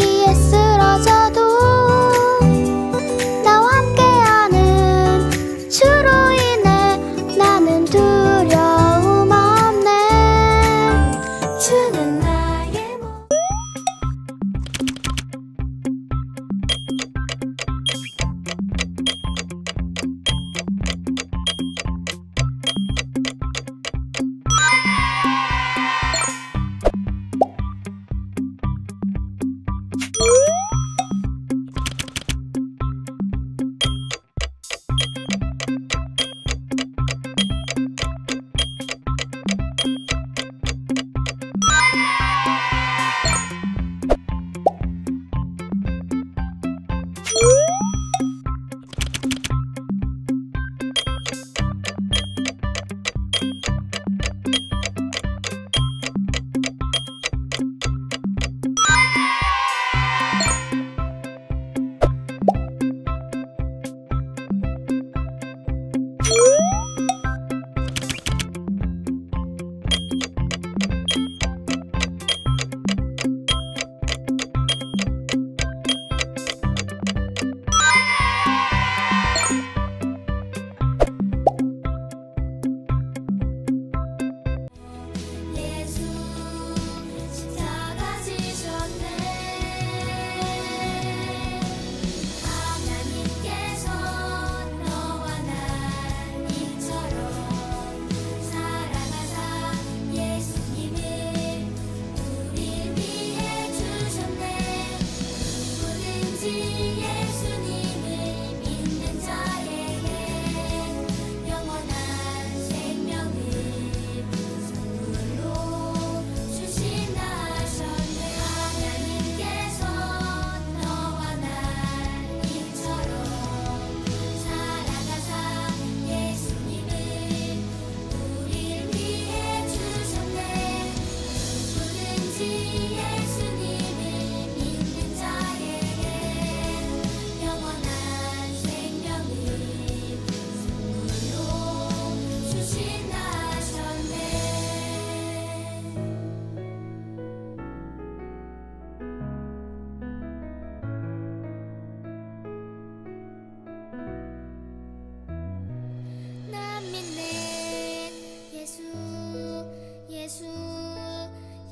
위기에 쓰러져도 나와 함께하는 주로 인해 나는 두려움 없네. 주는 나의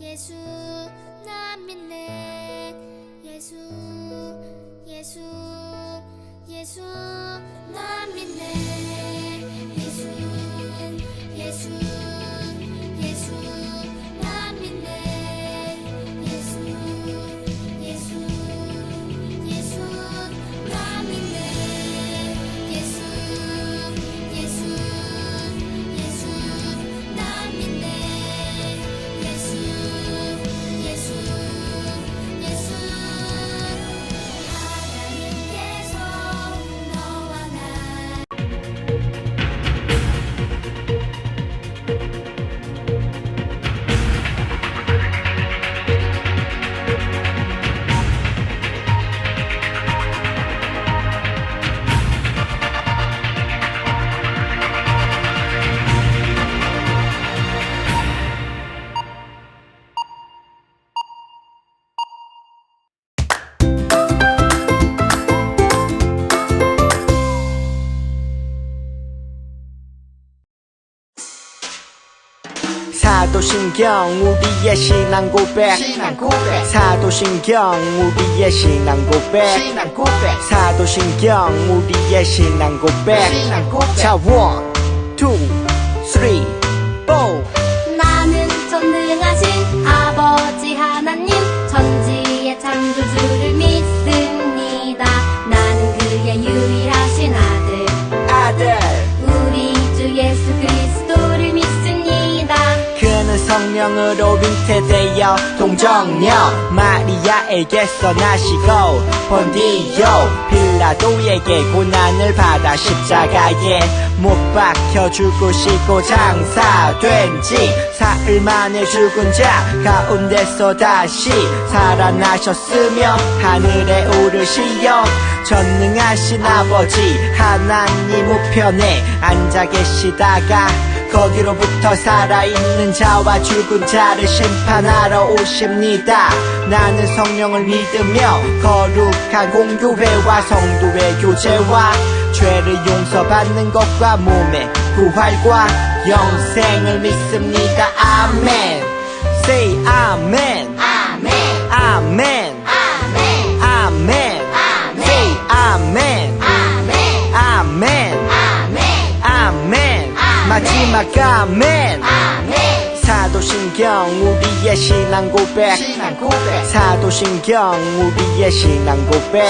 예수 나 믿네. 예수 나 믿네. 예수 나 믿네. 예수 나 믿네. 예수 나 믿네. 사도신경 우리의 신앙 고백 사도신경 우리의 신앙 고백 사도신경 우리의 신앙 고백 자 1, 2, 3, 4 나는 전능하신 아버지 하나님 천지의 창조주를 믿습니다. 나는 그의 유일하신 아들 우리 주 예수 그리스도를 믿습니다. 그는 성령으로 잉태되어 동정녀 마리아에게서 나시고 본디오 빌라도에게 고난을 받아 십자가에 못 박혀 죽으시고 장사된 지 사흘 만에 죽은 자 가운데서 다시 살아나셨으며 하늘에 오르시어 전능하신 아버지 하나님 우편에 앉아 계시다가 거기로부터 살아있는 자와 죽은 자를 심판하러 오십니다. 나는 성령을 믿으며 거룩한 공교회와 성도의 교제와 죄를 용서받는 것과 몸의 부활과 영생을 믿습니다. 아멘. Say 아멘. 아멘. 아멘. 아멘. 아멘. Say 아멘. 아멘. 아멘. 아멘. 아멘. 마지막 아멘. 아멘. 사도신경 우리의 신앙 고백. 사도신경 우리의 신앙 고백.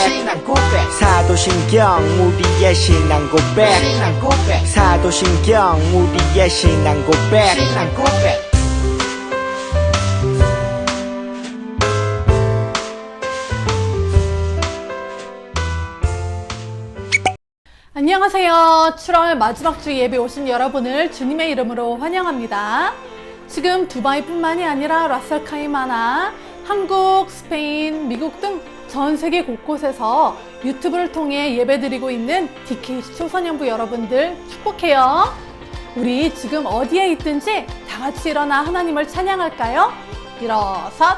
사도신경 우리의 신앙 고백. 사도신경 우리의 신앙 고백. 안녕하세요. 7월 마지막 주 예배 오신 여러분을 주님의 이름으로 환영합니다. 지금 두바이뿐만이 아니라 라스알카이마나 한국, 스페인, 미국 등 전 세계 곳곳에서 유튜브를 통해 예배드리고 있는 DKC 초선연부 여러분들 축복해요. 우리 지금 어디에 있든지 다 같이 일어나 하나님을 찬양할까요? 일어서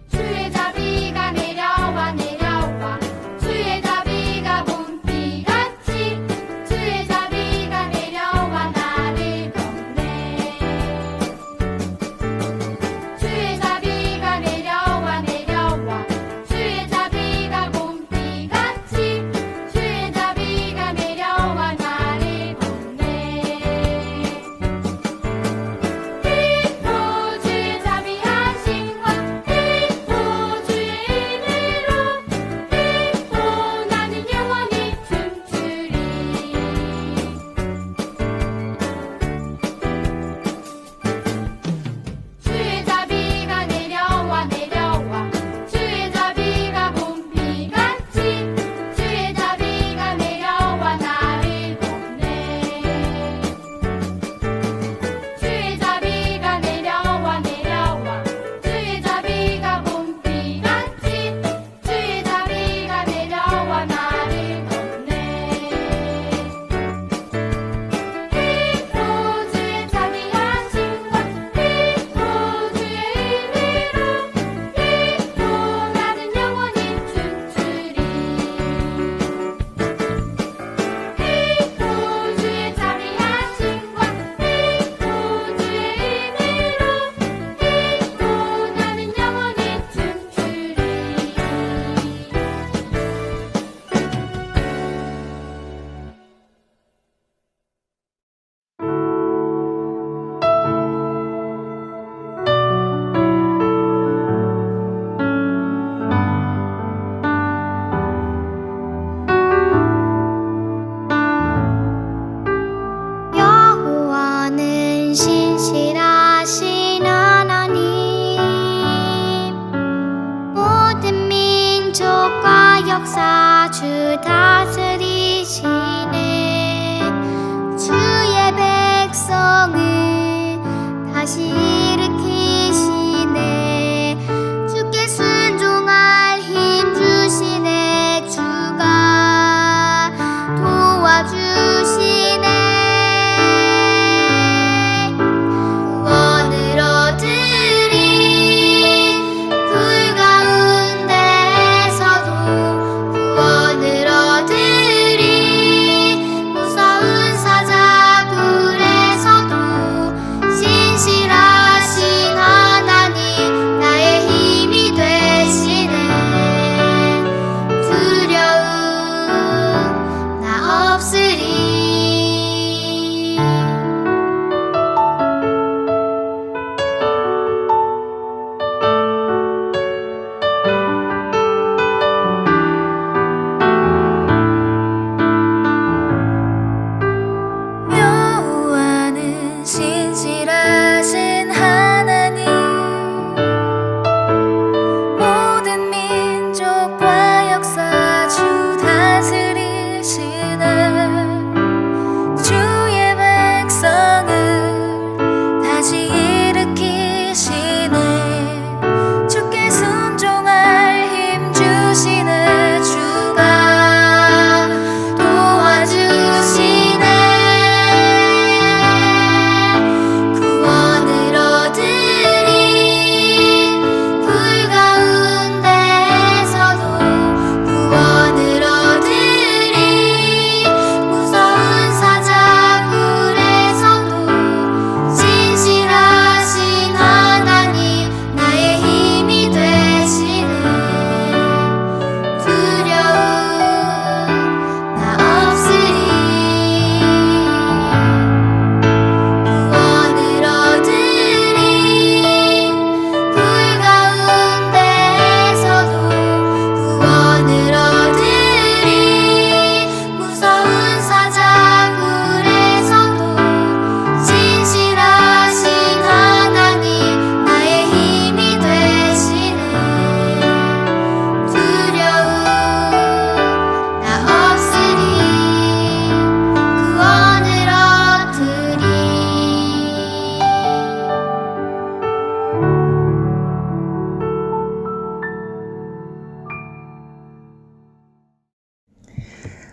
주의 자비가 내려와 내려와 주의 자비가 봄비같이 주의 자비가 내려와 나를 덮네 주의 자비가 내려와 내려와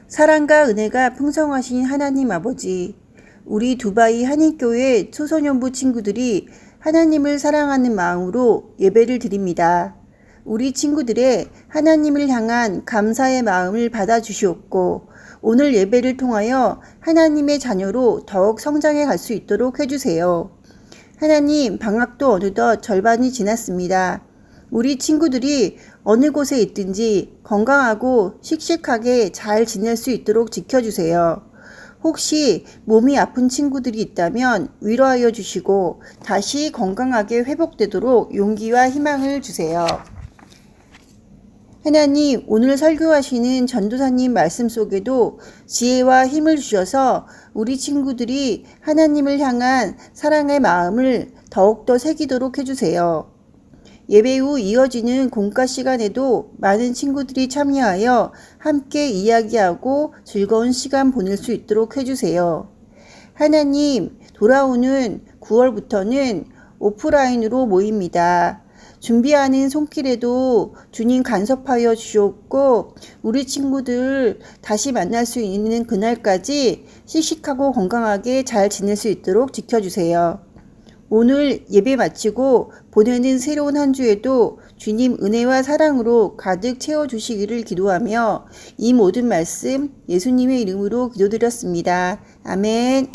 사랑과 은혜가 풍성하신 하나님 아버지, 우리 두바이 한인교회 초소년부 친구들이 하나님을 사랑하는 마음으로 예배를 드립니다. 우리 친구들의 하나님을 향한 감사의 마음을 받아주시옵고 오늘 예배를 통하여 하나님의 자녀로 더욱 성장해 갈 수 있도록 해주세요. 하나님, 방학도 어느덧 절반이 지났습니다. 우리 친구들이 어느 곳에 있든지 건강하고 씩씩하게 잘 지낼 수 있도록 지켜주세요. 혹시 몸이 아픈 친구들이 있다면 위로하여 주시고 다시 건강하게 회복되도록 용기와 희망을 주세요. 하나님, 오늘 설교하시는 전도사님 말씀 속에도 지혜와 힘을 주셔서 우리 친구들이 하나님을 향한 사랑의 마음을 더욱더 새기도록 해주세요. 예배 후 이어지는 공과 시간에도 많은 친구들이 참여하여 함께 이야기하고 즐거운 시간 보낼 수 있도록 해주세요. 하나님, 돌아오는 9월부터는 오프라인으로 모입니다. 준비하는 손길에도 주님 간섭하여 주셨고 우리 친구들 다시 만날 수 있는 그날까지 씩씩하고 건강하게 잘 지낼 수 있도록 지켜주세요. 오늘 예배 마치고 보내는 새로운 한 주에도 주님 은혜와 사랑으로 가득 채워주시기를 기도하며 이 모든 말씀 예수님의 이름으로 기도드렸습니다. 아멘.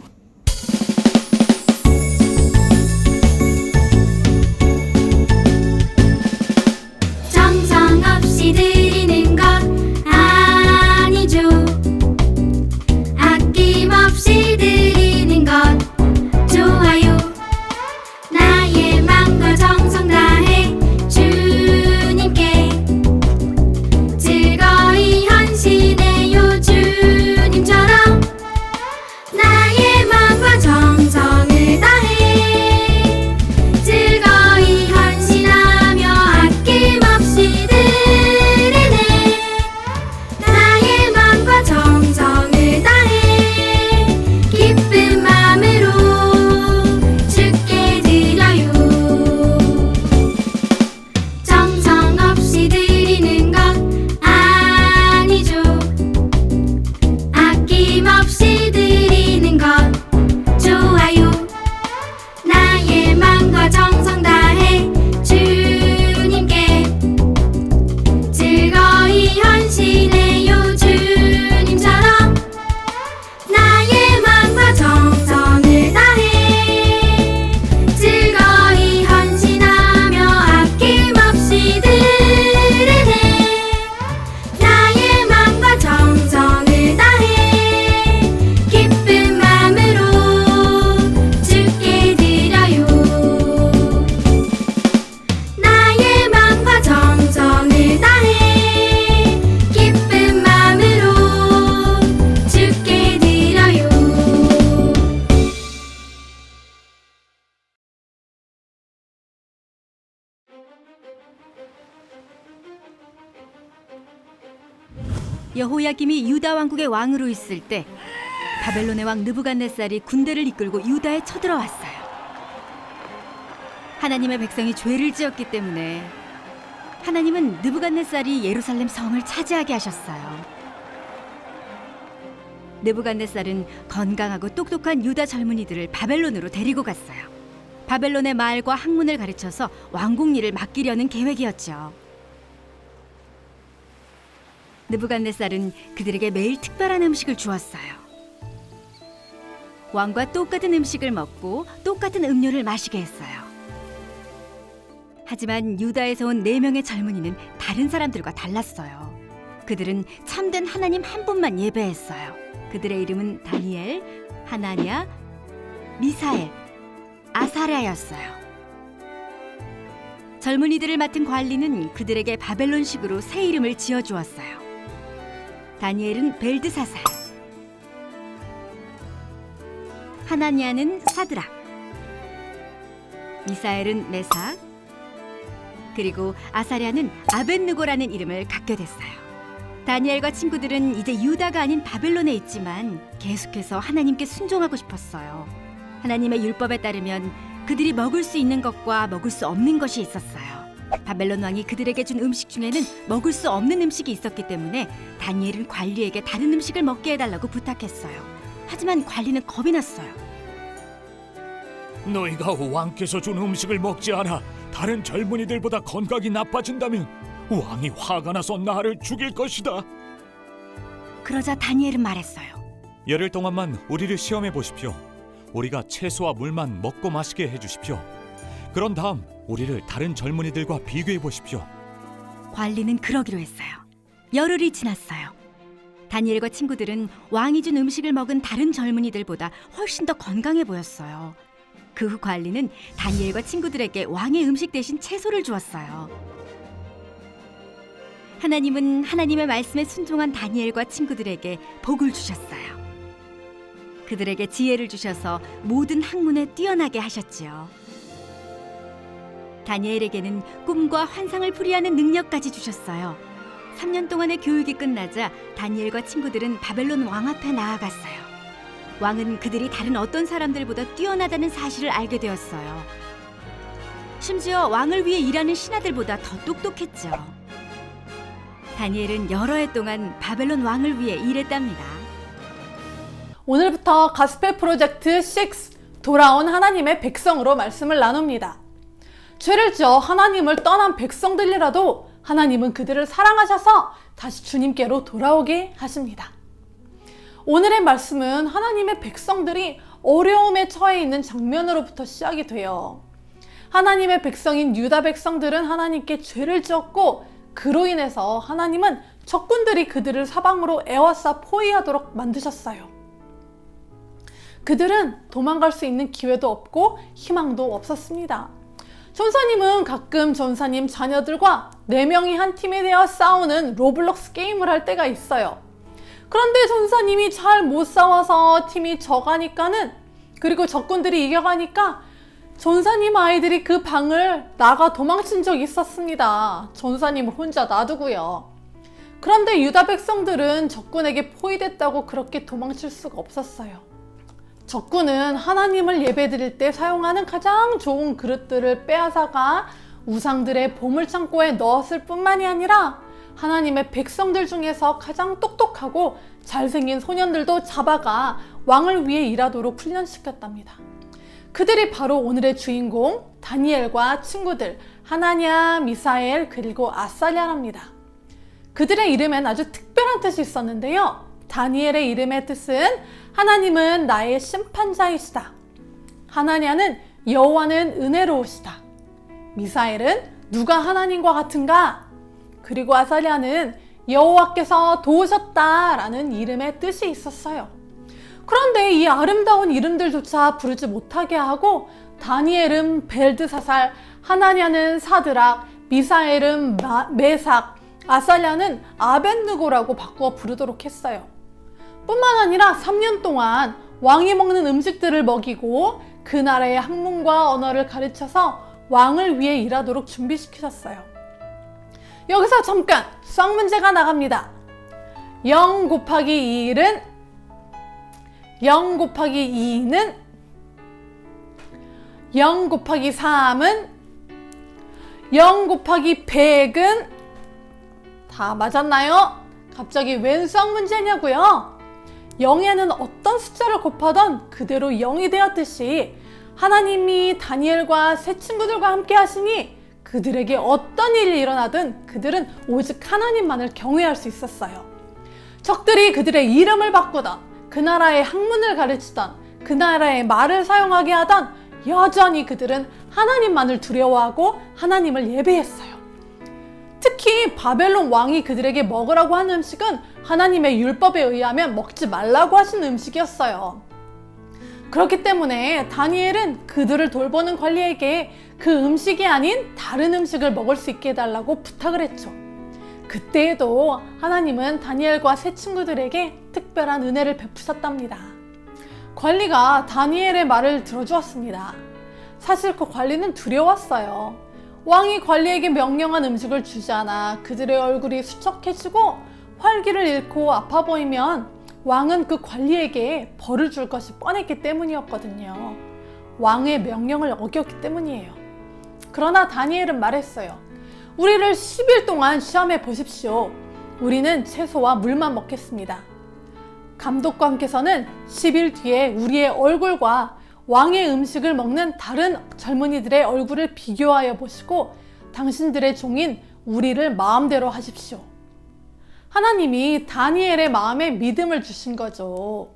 정성 없이 드리는 것 아니죠. 아낌없이 드리는 것 좋아요. 나의 맘과 정성 다해 주님께 즐거이 헌신해요. 주님처럼 나의 맘과 정성을 다해 즐거이 헌신하며 아낌없이 드리네. 나의 맘과 정성을 다해 기쁜 마음으로 주께 드려요. 정성 없이 드리는 것 아니죠. 아낌없이 드리는 것 좋아요. 나의 맘과 정성 다해 주님께 즐거이 헌신해요. 주님처럼 나의 맘과 정성을 다해 즐거이 헌신하며 아낌없이 드리네. 나의 맘과 정성을 다해 기쁜 마음으로 주께 드려요. 나의 맘과 정성을 다해 기쁜 마음으로 주께 드려요. 여호야김이 유다 왕국의 왕으로 있을 때 바벨론의 왕 느부갓네살이 군대를 이끌고 유다에 쳐들어왔어요. 하나님의 백성이 죄를 지었기 때문에 하나님은 느부갓네살이 예루살렘 성을 차지하게 하셨어요. 느부갓네살은 건강하고 똑똑한 유다 젊은이들을 바벨론으로 데리고 갔어요. 바벨론의 말과 학문을 가르쳐서 왕국 일을 맡기려는 계획이었죠. 느부갓네살은 그들에게 매일 특별한 음식을 주었어요. 왕과 똑같은 음식을 먹고 똑같은 음료를 마시게 했어요. 하지만 유다에서 온 4명의 젊은이는 다른 사람들과 달랐어요. 그들은 참된 하나님 한 분만 예배했어요. 그들의 이름은 다니엘, 하나냐, 미사엘, 아사랴였어요. 젊은이들을 맡은 관리는 그들에게 바벨론식으로 새 이름을 지어주었어요. 다니엘은 벨드사살, 하나냐는 사드락, 미사엘은 메삭, 그리고 아사랴는 아벳느고라는 이름을 갖게 됐어요. 다니엘과 친구들은 이제 유다가 아닌 바벨론에 있지만 계속해서 하나님께 순종하고 싶었어요. 하나님의 율법에 따르면 그들이 먹을 수 있는 것과 먹을 수 없는 것이 있었어요. 바벨론 왕이 그들에게 준 음식 중에는 먹을 수 없는 음식이 있었기 때문에 다니엘은 관리에게 다른 음식을 먹게 해달라고 부탁했어요. 하지만 관리는 겁이 났어요. 너희가 왕께서 준 음식을 먹지 않아 다른 젊은이들보다 건강이 나빠진다면 왕이 화가 나서 나를 죽일 것이다. 그러자 다니엘은 말했어요. 열흘 동안만 우리를 시험해 보십시오. 우리가 채소와 물만 먹고 마시게 해주십시오. 그런 다음 우리를 다른 젊은이들과 비교해 보십시오. 관리는 그러기로 했어요. 열흘이 지났어요. 다니엘과 친구들은 왕이 준 음식을 먹은 다른 젊은이들보다 훨씬 더 건강해 보였어요. 그 후 관리는 다니엘과 친구들에게 왕의 음식 대신 채소를 주었어요. 하나님은 하나님의 말씀에 순종한 다니엘과 친구들에게 복을 주셨어요. 그들에게 지혜를 주셔서 모든 학문에 뛰어나게 하셨지요. 다니엘에게는 꿈과 환상을 풀이하는 능력까지 주셨어요. 3년 동안의 교육이 끝나자 다니엘과 친구들은 바벨론 왕 앞에 나아갔어요. 왕은 그들이 다른 어떤 사람들보다 뛰어나다는 사실을 알게 되었어요. 심지어 왕을 위해 일하는 신하들보다 더 똑똑했죠. 다니엘은 여러 해 동안 바벨론 왕을 위해 일했답니다. 오늘부터 가스펠 프로젝트 6 돌아온 하나님의 백성으로 말씀을 나눕니다. 죄를 지어 하나님을 떠난 백성들이라도 하나님은 그들을 사랑하셔서 다시 주님께로 돌아오게 하십니다. 오늘의 말씀은 하나님의 백성들이 어려움에 처해 있는 장면으로부터 시작이 돼요. 하나님의 백성인 유다 백성들은 하나님께 죄를 지었고 그로 인해서 하나님은 적군들이 그들을 사방으로 에워싸 포위하도록 만드셨어요. 그들은 도망갈 수 있는 기회도 없고 희망도 없었습니다. 전사님은 가끔 전사님 자녀들과 4명이 한 팀이 되어 싸우는 로블록스 게임을 할 때가 있어요. 그런데 전사님이 잘 못 싸워서 팀이 져가니까는, 그리고 적군들이 이겨가니까 전사님 아이들이 그 방을 나가 도망친 적이 있었습니다. 전사님을 혼자 놔두고요. 그런데 유다 백성들은 적군에게 포위됐다고 그렇게 도망칠 수가 없었어요. 적군은 하나님을 예배드릴 때 사용하는 가장 좋은 그릇들을 빼앗아가 우상들의 보물창고에 넣었을 뿐만이 아니라 하나님의 백성들 중에서 가장 똑똑하고 잘생긴 소년들도 잡아가 왕을 위해 일하도록 훈련시켰답니다. 그들이 바로 오늘의 주인공 다니엘과 친구들 하나냐, 미사엘, 그리고 아사랴랍니다. 그들의 이름엔 아주 특별한 뜻이 있었는데요. 다니엘의 이름의 뜻은 하나님은 나의 심판자이시다. 하나냐는 여호와는 은혜로우시다. 미사엘은 누가 하나님과 같은가? 그리고 아사랴는 여호와께서 도우셨다라는 이름의 뜻이 있었어요. 그런데 이 아름다운 이름들조차 부르지 못하게 하고 다니엘은 벨드사살, 하나냐는 사드락, 미사엘은 메삭, 아살랴는 아벳느고라고 바꾸어 부르도록 했어요. 뿐만 아니라 3년 동안 왕이 먹는 음식들을 먹이고 그 나라의 학문과 언어를 가르쳐서 왕을 위해 일하도록 준비시키셨어요. 여기서 잠깐 수학 문제가 나갑니다. 0 곱하기 2는 0 곱하기 2는 0 곱하기 3은 0 곱하기 100은 다 맞았나요? 갑자기 웬 수학 문제냐고요? 0에는 어떤 숫자를 곱하던 그대로 0이 되었듯이 하나님이 다니엘과 세 친구들과 함께 하시니 그들에게 어떤 일이 일어나든 그들은 오직 하나님만을 경외할 수 있었어요. 적들이 그들의 이름을 바꾸던, 그 나라의 학문을 가르치던, 그 나라의 말을 사용하게 하던 여전히 그들은 하나님만을 두려워하고 하나님을 예배했어요. 특히 바벨론 왕이 그들에게 먹으라고 한 음식은 하나님의 율법에 의하면 먹지 말라고 하신 음식이었어요. 그렇기 때문에 다니엘은 그들을 돌보는 관리에게 그 음식이 아닌 다른 음식을 먹을 수 있게 해달라고 부탁을 했죠. 그때에도 하나님은 다니엘과 세 친구들에게 특별한 은혜를 베푸셨답니다. 관리가 다니엘의 말을 들어주었습니다. 사실 그 관리는 두려웠어요. 왕이 관리에게 명령한 음식을 주지 않아 그들의 얼굴이 수척해지고 활기를 잃고 아파 보이면 왕은 그 관리에게 벌을 줄 것이 뻔했기 때문이었거든요. 왕의 명령을 어겼기 때문이에요. 그러나 다니엘은 말했어요. 우리를 10일 동안 시험해 보십시오. 우리는 채소와 물만 먹겠습니다. 감독관께서는 10일 뒤에 우리의 얼굴과 왕의 음식을 먹는 다른 젊은이들의 얼굴을 비교하여 보시고 당신들의 종인 우리를 마음대로 하십시오. 하나님이 다니엘의 마음에 믿음을 주신 거죠.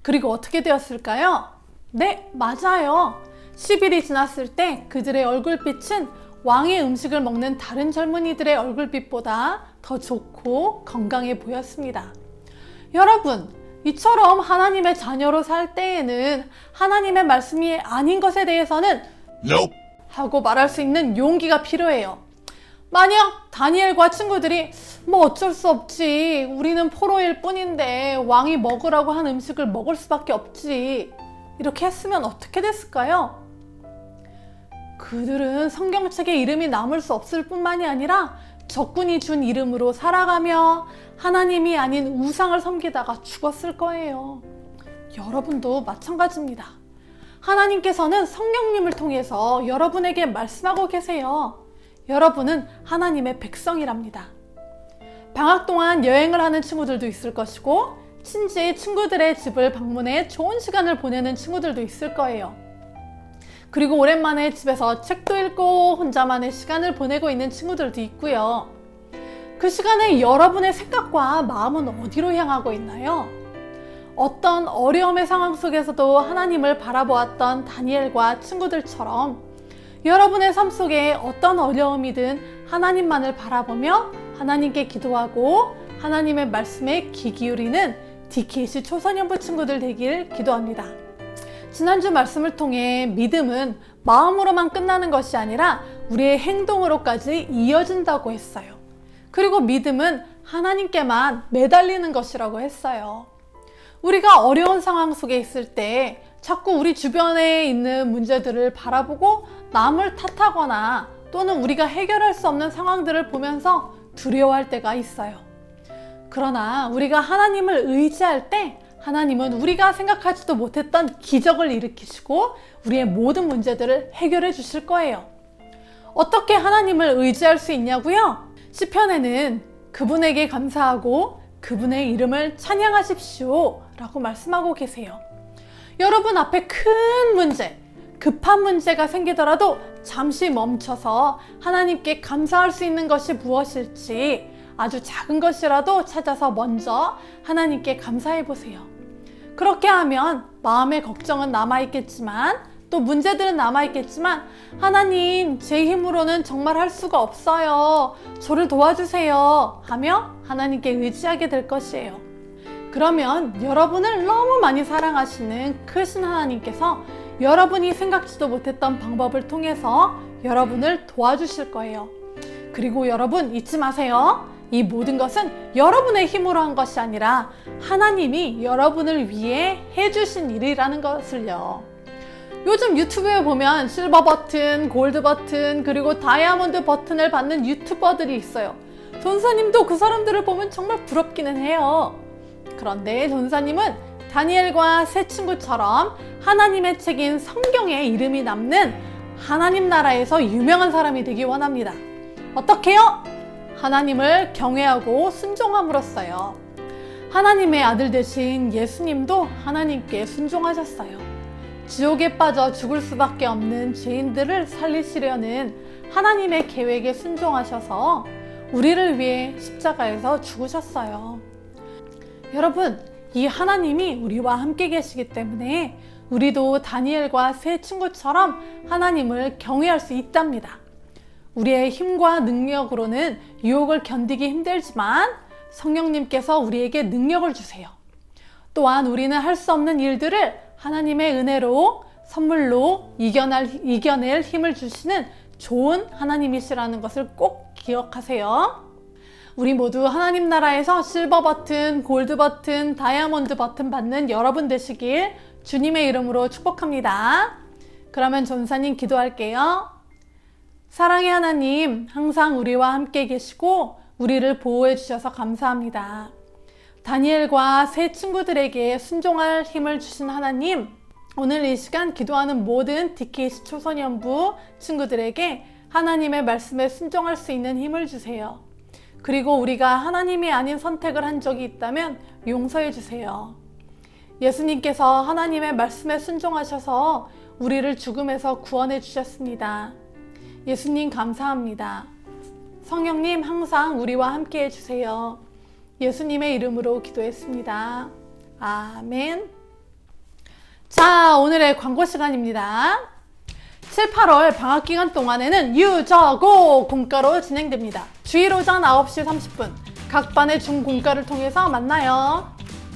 그리고 어떻게 되었을까요? 네, 맞아요. 10일이 지났을 때 그들의 얼굴빛은 왕의 음식을 먹는 다른 젊은이들의 얼굴빛보다 더 좋고 건강해 보였습니다. 여러분, 이처럼 하나님의 자녀로 살 때에는 하나님의 말씀이 아닌 것에 대해서는 Nope. 하고 말할 수 있는 용기가 필요해요. 만약 다니엘과 친구들이 뭐 어쩔 수 없지, 우리는 포로일 뿐인데 왕이 먹으라고 한 음식을 먹을 수밖에 없지, 이렇게 했으면 어떻게 됐을까요? 그들은 성경책에 이름이 남을 수 없을 뿐만이 아니라 적군이 준 이름으로 살아가며 하나님이 아닌 우상을 섬기다가 죽었을 거예요. 여러분도 마찬가지입니다. 하나님께서는 성령님을 통해서 여러분에게 말씀하고 계세요. 여러분은 하나님의 백성이랍니다. 방학 동안 여행을 하는 친구들도 있을 것이고 친지 친구들의 집을 방문해 좋은 시간을 보내는 친구들도 있을 거예요. 그리고 오랜만에 집에서 책도 읽고 혼자만의 시간을 보내고 있는 친구들도 있고요. 그 시간에 여러분의 생각과 마음은 어디로 향하고 있나요? 어떤 어려움의 상황 속에서도 하나님을 바라보았던 다니엘과 친구들처럼 여러분의 삶 속에 어떤 어려움이든 하나님만을 바라보며 하나님께 기도하고 하나님의 말씀에 귀 기울이는 DKC 초소년부 친구들 되길 기도합니다. 지난주 말씀을 통해 믿음은 마음으로만 끝나는 것이 아니라 우리의 행동으로까지 이어진다고 했어요. 그리고 믿음은 하나님께만 매달리는 것이라고 했어요. 우리가 어려운 상황 속에 있을 때 자꾸 우리 주변에 있는 문제들을 바라보고 남을 탓하거나 또는 우리가 해결할 수 없는 상황들을 보면서 두려워할 때가 있어요. 그러나 우리가 하나님을 의지할 때 하나님은 우리가 생각하지도 못했던 기적을 일으키시고 우리의 모든 문제들을 해결해 주실 거예요. 어떻게 하나님을 의지할 수 있냐고요? 시편에는 그분에게 감사하고 그분의 이름을 찬양하십시오 라고 말씀하고 계세요. 여러분 앞에 큰 문제, 급한 문제가 생기더라도 잠시 멈춰서 하나님께 감사할 수 있는 것이 무엇일지 아주 작은 것이라도 찾아서 먼저 하나님께 감사해 보세요. 그렇게 하면 마음의 걱정은 남아있겠지만 또 문제들은 남아있겠지만 하나님, 제 힘으로는 정말 할 수가 없어요. 저를 도와주세요 하며 하나님께 의지하게 될 것이에요. 그러면 여러분을 너무 많이 사랑하시는 크신 하나님께서 여러분이 생각지도 못했던 방법을 통해서 여러분을 도와주실 거예요. 그리고 여러분 잊지 마세요. 이 모든 것은 여러분의 힘으로 한 것이 아니라 하나님이 여러분을 위해 해주신 일이라는 것을요. 요즘 유튜브에 보면 실버 버튼, 골드 버튼, 그리고 다이아몬드 버튼을 받는 유튜버들이 있어요. 전사님도 그 사람들을 보면 정말 부럽기는 해요. 그런데 전사님은 다니엘과 세 친구처럼 하나님의 책인 성경에 이름이 남는 하나님 나라에서 유명한 사람이 되기 원합니다. 어떻게요? 하나님을 경외하고 순종함으로써요. 하나님의 아들 되신 예수님도 하나님께 순종하셨어요. 지옥에 빠져 죽을 수밖에 없는 죄인들을 살리시려는 하나님의 계획에 순종하셔서 우리를 위해 십자가에서 죽으셨어요. 여러분, 이 하나님이 우리와 함께 계시기 때문에 우리도 다니엘과 세 친구처럼 하나님을 경외할 수 있답니다. 우리의 힘과 능력으로는 유혹을 견디기 힘들지만 성령님께서 우리에게 능력을 주세요. 또한 우리는 할 수 없는 일들을 하나님의 은혜로 선물로 이겨낼 힘을 주시는 좋은 하나님이시라는 것을 꼭 기억하세요. 우리 모두 하나님 나라에서 실버 버튼, 골드 버튼, 다이아몬드 버튼 받는 여러분 되시길 주님의 이름으로 축복합니다. 그러면 전사님 기도할게요. 사랑의 하나님, 항상 우리와 함께 계시고 우리를 보호해 주셔서 감사합니다. 다니엘과 세 친구들에게 순종할 힘을 주신 하나님, 오늘 이 시간 기도하는 모든 DKC 초소년부 친구들에게 하나님의 말씀에 순종할 수 있는 힘을 주세요. 그리고 우리가 하나님이 아닌 선택을 한 적이 있다면 용서해 주세요. 예수님께서 하나님의 말씀에 순종하셔서 우리를 죽음에서 구원해 주셨습니다. 예수님 감사합니다. 성령님 항상 우리와 함께 해주세요. 예수님의 이름으로 기도했습니다. 아멘. 자, 오늘의 광고 시간입니다. 7, 8월 방학기간 동안에는 유저고 공가로 진행됩니다. 주일 오전 9시 30분 각 반의 중공가를 통해서 만나요.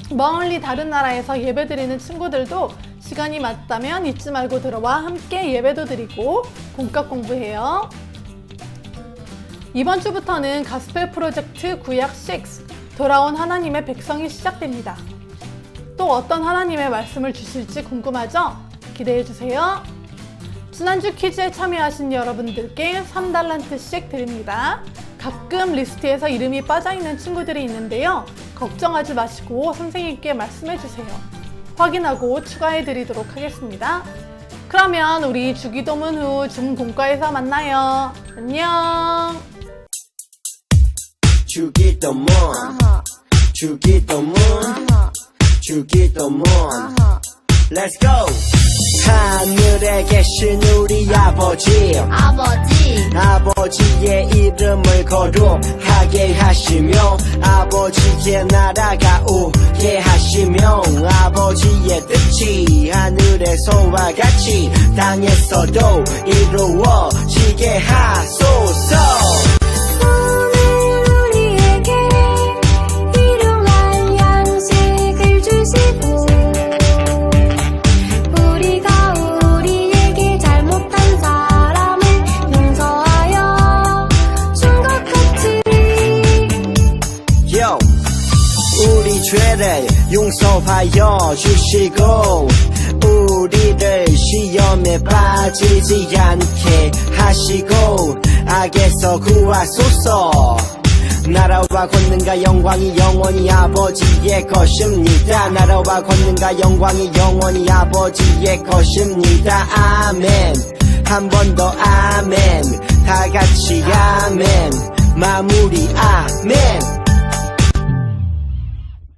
멀리 다른 나라에서 예배드리는 친구들도 시간이 맞다면 잊지 말고 들어와 함께 예배도 드리고 공과 공부해요. 이번 주부터는 가스펠 프로젝트 구약 6 돌아온 하나님의 백성이 시작됩니다. 또 어떤 하나님의 말씀을 주실지 궁금하죠? 기대해주세요. 지난주 퀴즈에 참여하신 여러분들께 3달란트씩 드립니다. 가끔 리스트에서 이름이 빠져있는 친구들이 있는데요. 걱정하지 마시고 선생님께 말씀해주세요. 확인하고 추가해드리도록 하겠습니다. 그러면 우리 주기도문 후 중공과에서 만나요. 안녕. 주기도문 주기도문 주기도문 Let's go. 하늘에 계신 우리 아버지의 이름을 거룩하게 하시며 아버지의 나라가 오게 하시며 아버지의 뜻이 하늘에서와 같이 땅에서도 이루어지게 하소서. 우리 죄를 용서하여 주시고 우리를 시험에 빠지지 않게 하시고 악에서 구하소서. 나라와 권능과 영광이 영원히 아버지의 것입니다. 나라와 권능과 영광이 영원히 아버지의 것입니다. 아멘. 한 번 더 아멘. 다 같이 아멘. 마무리 아멘.